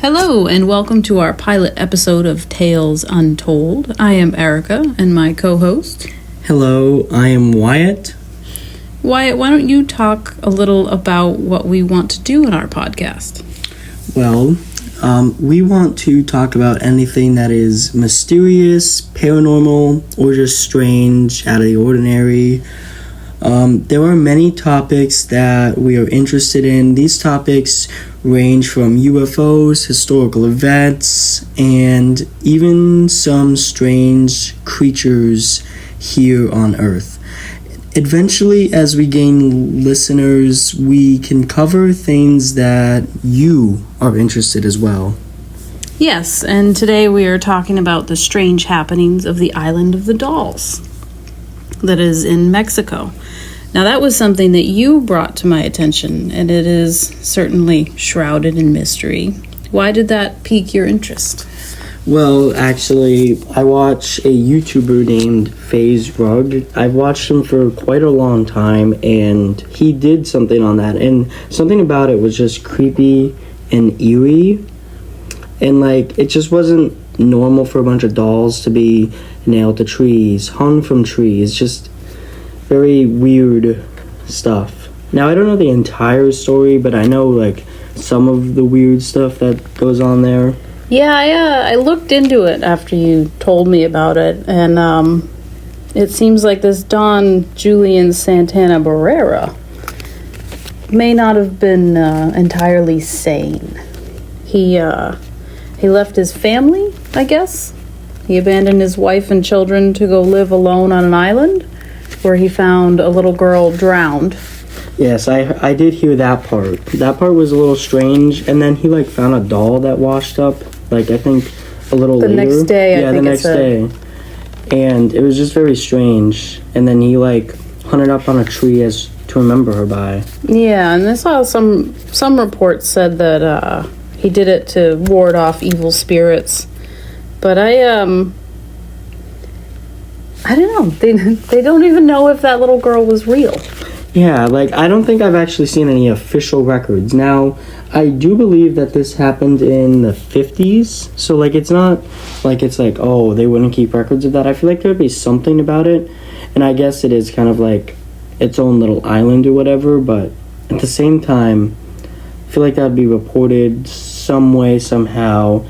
Hello, and welcome to our pilot episode of Tales Untold. I am Erica, and my co-host. Hello, I am Wyatt. Wyatt, why don't you talk a little about what we want to do in our podcast? Well, we want to talk about anything that is mysterious, paranormal, or just strange, out of the ordinary. There are many topics that we are interested in. These topics range from UFOs, historical events, and even some strange creatures here on Earth. Eventually, as we gain listeners, we can cover things that you are interested as well. Yes, and today we are talking about the strange happenings of the Island of the Dolls that is in Mexico. Now, that was something that you brought to my attention, and it is certainly shrouded in mystery. Why did that pique your interest? Well, actually, I watch a YouTuber named FaZe Rug. I've watched him for quite a long time, and he did something on that, and something about it was just creepy and eerie, and it just wasn't normal for a bunch of dolls to be nailed to trees, hung from trees, just very weird stuff. Now, I don't know the entire story, but I know, some of the weird stuff that goes on there. Yeah, I looked into it after you told me about it, and it seems like this Don Julian Santana Barrera may not have been entirely sane. He left his family, I guess. He abandoned his wife and children to go live alone on an island, where he found a little girl drowned. Yes, I did hear that part. That part was a little strange, and then he found a doll that washed up, I think a little later. The next day, yeah, I think the next day. And it was just very strange. And then he hung it up on a tree as to remember her by. Yeah, and I saw some reports said that he did it to ward off evil spirits. But I don't know. They don't even know if that little girl was real. Yeah, I don't think I've actually seen any official records. Now, I do believe that this happened in the 50s. So, it's not oh, they wouldn't keep records of that. I feel like there would be something about it. And I guess it is kind of its own little island or whatever. But at the same time, I feel like that would be reported some way, somehow.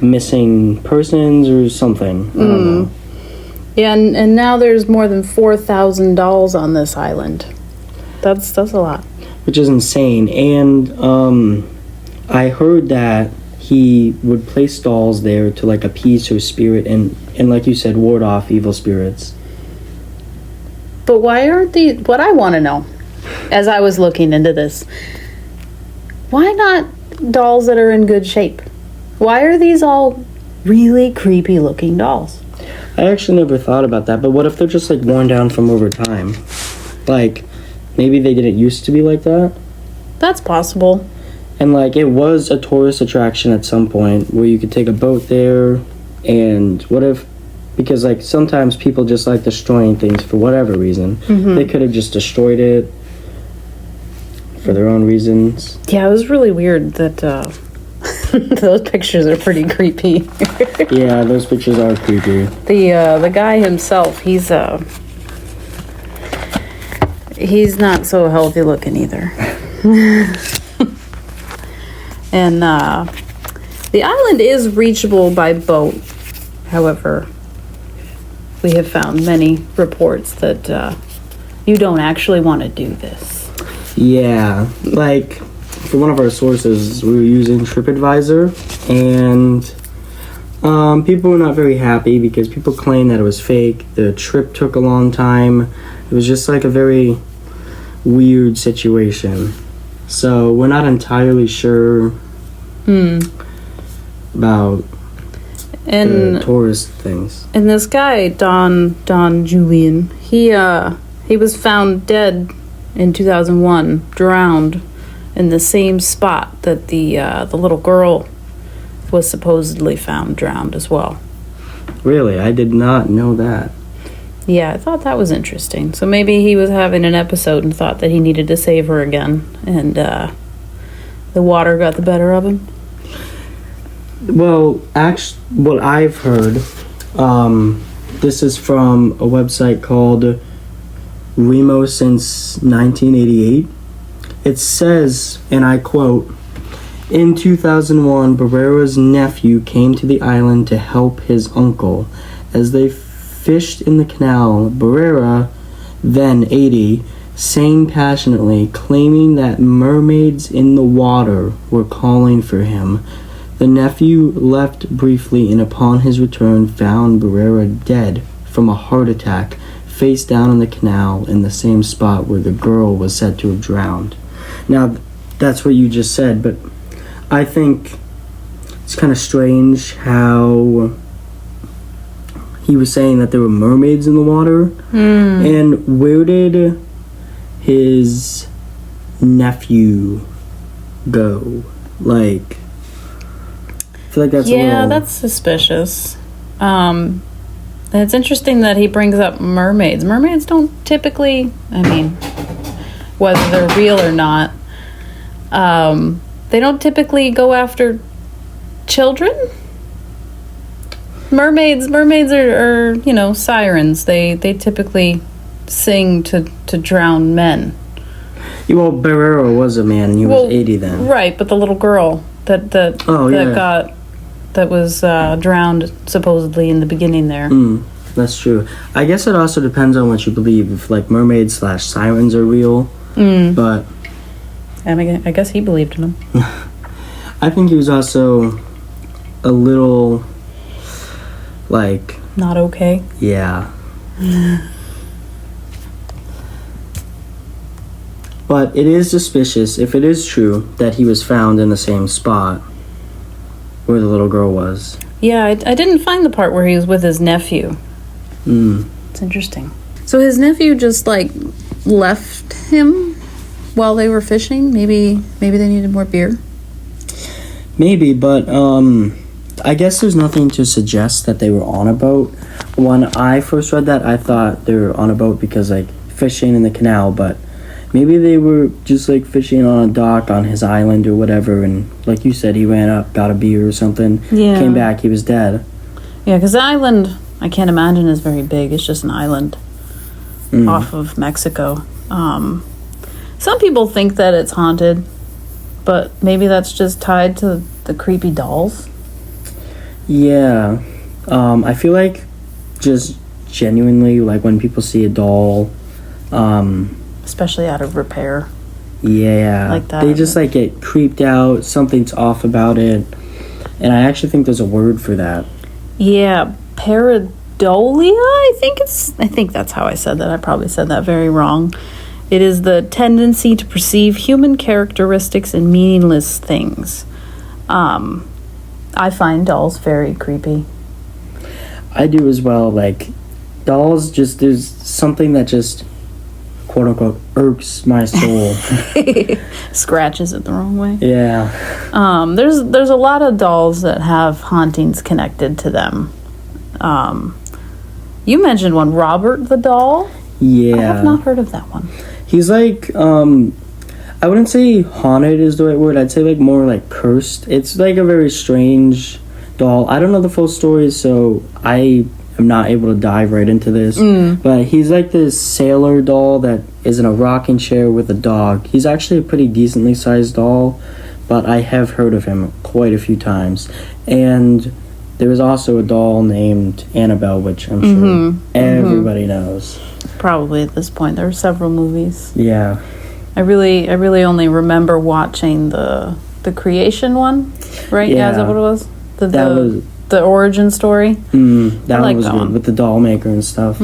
Missing persons or something. I don't know. Yeah, and now there's more than 4,000 dolls on this island. That's a lot. Which is insane. And I heard that he would place dolls there to appease her spirit and like you said, ward off evil spirits. But why aren't what I want to know, as I was looking into this, why not dolls that are in good shape? Why are these all really creepy looking dolls? I actually never thought about that, but what if they're just worn down from over time? Maybe they didn't used to be like that? That's possible. And it was a tourist attraction at some point where you could take a boat there, and what if, because sometimes people just like destroying things for whatever reason. Mm-hmm. They could have just destroyed it for their own reasons. Yeah, it was really weird that those pictures are pretty creepy. Yeah, those pictures are creepy. The guy himself, he's not so healthy looking either. And the island is reachable by boat. However, we have found many reports that you don't actually want to do this. Yeah, for one of our sources, we were using TripAdvisor, and people were not very happy because people claimed that it was fake. The trip took a long time. It was just a very weird situation. So we're not entirely sure about the tourist things. And this guy, Don Julian, he was found dead in 2001, drowned in the same spot that the little girl was supposedly found drowned as well. Really? I did not know that. Yeah, I thought that was interesting. So maybe he was having an episode and thought that he needed to save her again, and the water got the better of him. Well, actually, what I've heard, this is from a website called Remo since 1988. It says, and I quote, "In 2001, Barrera's nephew came to the island to help his uncle. As they fished in the canal, Barrera, then 80, sang passionately, claiming that mermaids in the water were calling for him. The nephew left briefly and upon his return found Barrera dead from a heart attack, face down in the canal in the same spot where the girl was said to have drowned." Now, that's what you just said, but I think it's kind of strange how he was saying that there were mermaids in the water. And where did his nephew go? Like, I feel like that's a little... that's suspicious. And it's interesting that he brings up mermaids. Mermaids don't typically, I mean, whether they're real or not, they don't typically go after children. Mermaids are sirens. They typically sing to drown men. Well, Barrera was a man, and he was 80 then. Right, but the little girl that was drowned supposedly in the beginning there. That's true. I guess it also depends on what you believe. If like mermaids / sirens are real, but I guess he believed in them. I think he was also a little like not okay. Yeah. But it is suspicious, if it is true, that he was found in the same spot where the little girl was. Yeah, I didn't find the part where he was with his nephew. It's interesting. So his nephew just, like, left him while they were fishing? Maybe they needed more beer? Maybe, but, I guess there's nothing to suggest that they were on a boat. When I first read that, I thought they were on a boat because, like, fishing in the canal, but maybe they were just, like, fishing on a dock on his island or whatever, and like you said, he ran up, got a beer or something, came back, he was dead. Yeah, because the island, I can't imagine, is very big. It's just an island off of Mexico. Some people think that it's haunted, but maybe that's just tied to the creepy dolls. Yeah. I feel like just genuinely, like, when people see a doll, especially out of repair. Yeah. Like that. They just, like, get creeped out. Something's off about it. And I actually think there's a word for that. Yeah. Pareidolia? I think that's how I said that. I probably said that very wrong. It is the tendency to perceive human characteristics in meaningless things. I find dolls very creepy. I do as well. Like, dolls just, there's something that just, quote unquote, irks my soul. Scratches it the wrong way. Yeah. There's a lot of dolls that have hauntings connected to them. You mentioned one, Robert the doll. Yeah. I have not heard of that one. He's like, I wouldn't say haunted is the right word. I'd say like more like cursed. It's like a very strange doll. I don't know the full story, so I am not able to dive right into this. But he's like this sailor doll that is in a rocking chair with a dog. He's actually a pretty decently sized doll, but I have heard of him quite a few times. And there was also a doll named Annabelle, which I'm sure everybody knows. Probably at this point. There were several movies. Yeah. I really only remember watching the creation one, right? Yeah, is that what it was? The origin story. That one was good with the doll maker and stuff.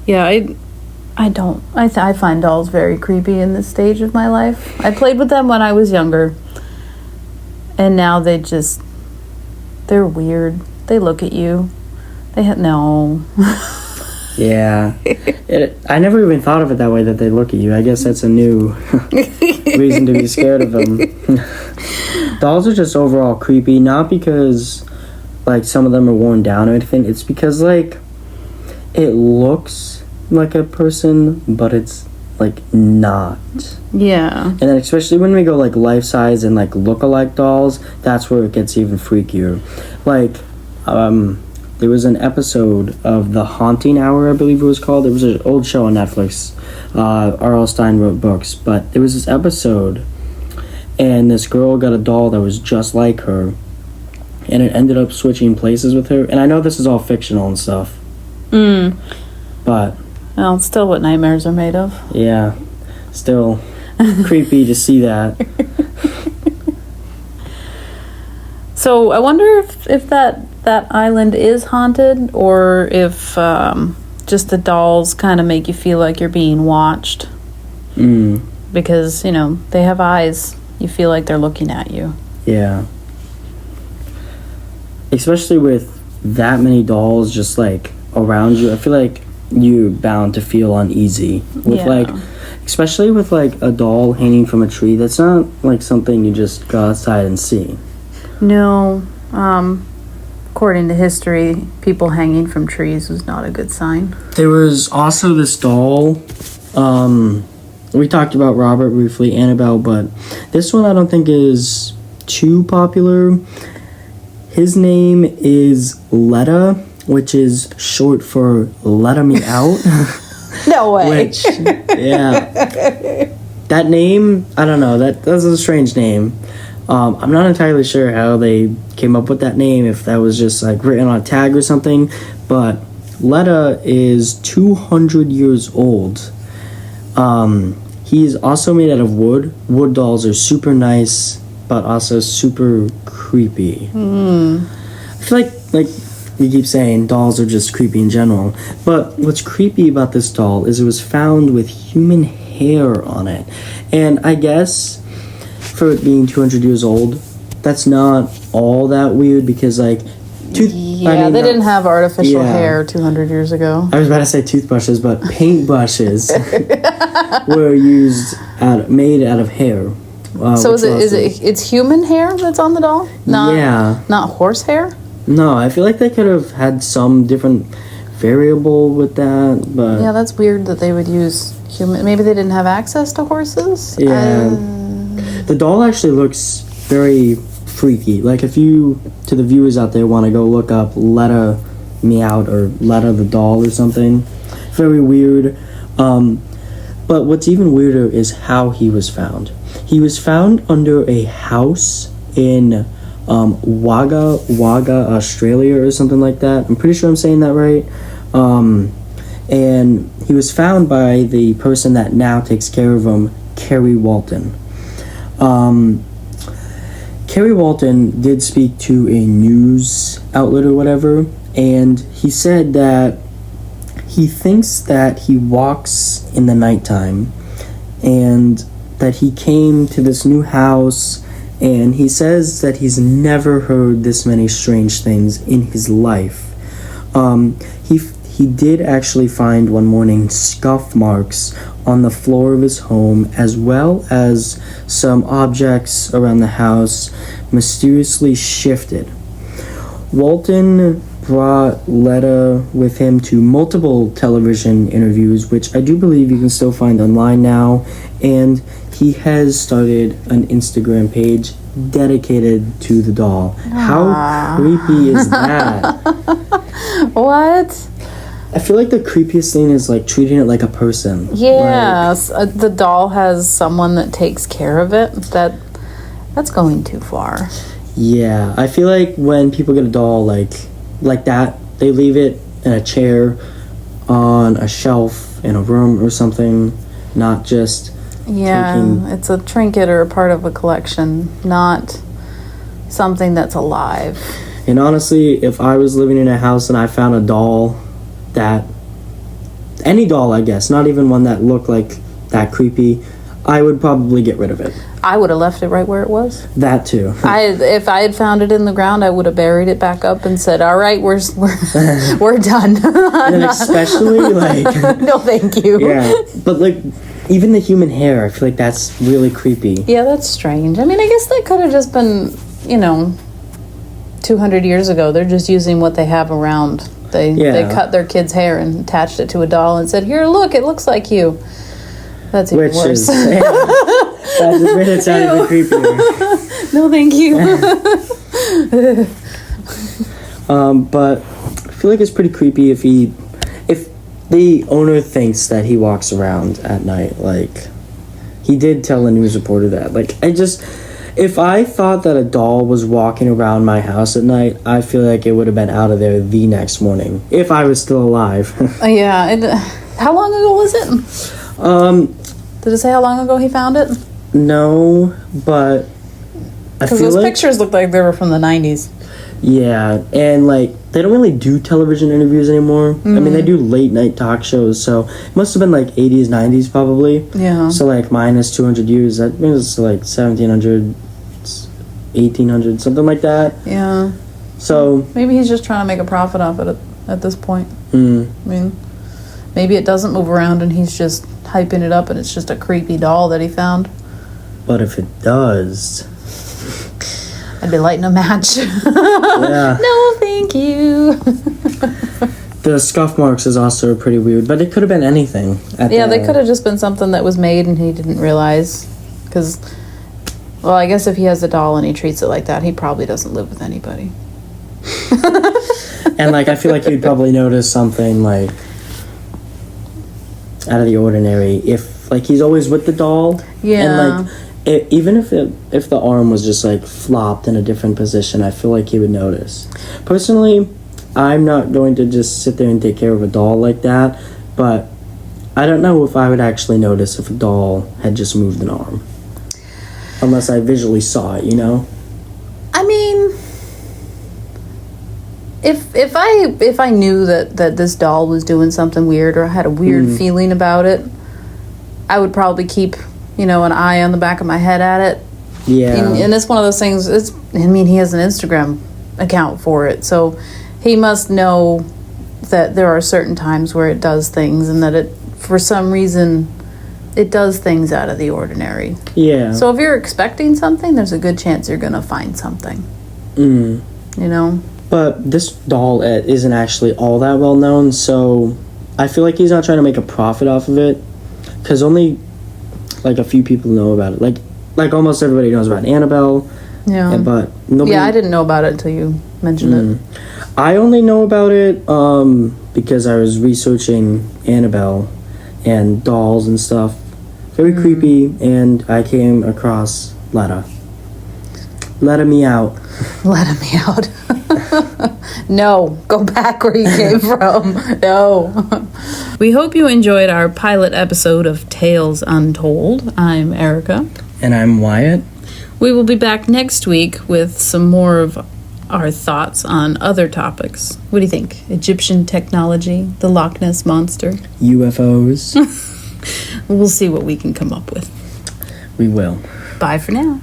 Yeah, I find dolls very creepy in this stage of my life. I played with them when I was younger, and now they're weird. They look at you. No. Yeah. I never even thought of it that way, that they look at you. I guess that's a new reason to be scared of them. Dolls are just overall creepy, not because, like, some of them are worn down or anything. It's because, like, it looks like a person, but it's like not. Yeah. And then especially when we go like life size and like look-alike dolls, that's where it gets even freakier. Like, there was an episode of The Haunting Hour, I believe it was called. It was an old show on Netflix. R.L. Stein wrote books, but there was this episode, and this girl got a doll that was just like her, and it ended up switching places with her. And I know this is all fictional and stuff. But Well, it's still what nightmares are made of. yeah, still creepy to see that. So I wonder if that island is haunted, or if just the dolls kind of make you feel like you're being watched. Because, you know, they have eyes. You feel like they're looking at you. Yeah. Especially with that many dolls just like around you, I feel like you're bound to feel uneasy with like, especially with like a doll hanging from a tree. That's not like something you just go outside and see. No, according to history, people hanging from trees was not a good sign. There was also this doll. We talked about Robert briefly, Annabelle, but this one I don't think is too popular. His name is Letta, which is short for Letta Me Out. No way. Which, yeah. That name, I don't know. That's a strange name. I'm not entirely sure how they came up with that name, if that was just like written on a tag or something, but Letta is 200 years old. He is also made out of wood. Wood dolls are super nice, but also super creepy. I feel like you keep saying dolls are just creepy in general, but what's creepy about this doll is it was found with human hair on it. And I guess for it being 200 years old, that's not all that weird, because like They didn't have artificial hair 200 years ago. I was about to say toothbrushes, but paintbrushes were made out of hair. So it's human hair that's on the doll? Not horse hair? No, I feel like they could have had some different variable with that, but yeah, that's weird that they would use human. Maybe they didn't have access to horses. The doll actually looks very freaky. Like, if you, to the viewers out there, want to go look up Letta Me Out or Letta the Doll or something, very weird. But what's even weirder is how he was found. He was found under a house in Wagga, Australia or something like that. I'm pretty sure I'm saying that right. And he was found by the person that now takes care of him, Kerry Walton. Kerry Walton did speak to a news outlet or whatever, and he said that he thinks that he walks in the nighttime and that he came to this new house, and he says that he's never heard this many strange things in his life. He did actually find one morning scuff marks on the floor of his home, as well as some objects around the house mysteriously shifted. Walton brought Letta with him to multiple television interviews, which I do believe you can still find online now, and he has started an Instagram page dedicated to the doll. How creepy is that? What? I feel like the creepiest thing is like treating it like a person. Yes, the doll has someone that takes care of it. That's going too far. Yeah, I feel like when people get a doll like that, they leave it in a chair, on a shelf, in a room or something, not just it's a trinket or a part of a collection, not something that's alive. And honestly, if I was living in a house and I found a doll any doll, I guess, not even one that looked like that creepy, I would probably get rid of it. I would have left it right where it was. That too. If I had found it in the ground, I would have buried it back up and said, "All right, we're done." And especially like no, thank you. Yeah, but like even the human hair, I feel like that's really creepy. Yeah, that's strange. I mean, I guess that could have just been, 200 years ago. They're just using what they have around. They cut their kid's hair and attached it to a doll and said, "Here, look, it looks like you." That's even worse. That just made it sound even creepier. No, thank you. But I feel like it's pretty creepy if the owner thinks that he walks around at night. Like, he did tell a news reporter that. Like, if I thought that a doll was walking around my house at night, I feel like it would have been out of there the next morning if I was still alive. Yeah. How long ago was it? Did it say how long ago he found it? No, but I feel those like pictures looked like they were from the 90s. Yeah, and like they don't really do television interviews anymore. I mean, they do late night talk shows, so it must have been like 80s, 90s probably. Yeah. So like minus 200 years, that means it's like 1700, 1800, something like that. Yeah. So maybe he's just trying to make a profit off it at this point. I mean, maybe it doesn't move around and he's just hyping it up and it's just a creepy doll that he found. But if it does, I'd be lighting a match. Yeah. No, thank you. The scuff marks is also pretty weird, but it could have been anything. They could have just been something that was made and he didn't realize. Because, well, I guess if he has a doll and he treats it like that, he probably doesn't live with anybody. And like, I feel like you'd probably notice something like out of the ordinary if like he's always with the doll. Yeah. And like, even if the arm was just like flopped in a different position, I feel like he would notice. Personally, I'm not going to just sit there and take care of a doll like that, but I don't know if I would actually notice if a doll had just moved an arm. Unless I visually saw it, you know? I mean, if I knew that this doll was doing something weird or I had a weird feeling about it, I would probably keep, an eye on the back of my head at it. Yeah. And it's one of those things, he has an Instagram account for it, so he must know that there are certain times where it does things and that it, for some reason, it does things out of the ordinary. Yeah. So if you're expecting something, there's a good chance you're going to find something. But this doll isn't actually all that well known, so I feel like he's not trying to make a profit off of it, because only like a few people know about it. Like almost everybody knows about Annabelle. Yeah. But nobody. Yeah, I didn't know about it until you mentioned it. I only know about it because I was researching Annabelle and dolls and stuff. Very creepy, and I came across Letta. Letta me out. Let me out. No, go back where you came from. No. We hope you enjoyed our pilot episode of Tales Untold. I'm Erica. And I'm Wyatt. We will be back next week with some more of our thoughts on other topics. What do you think? Egyptian technology, the Loch Ness Monster? UFOs. We'll see what we can come up with. We will. Bye for now.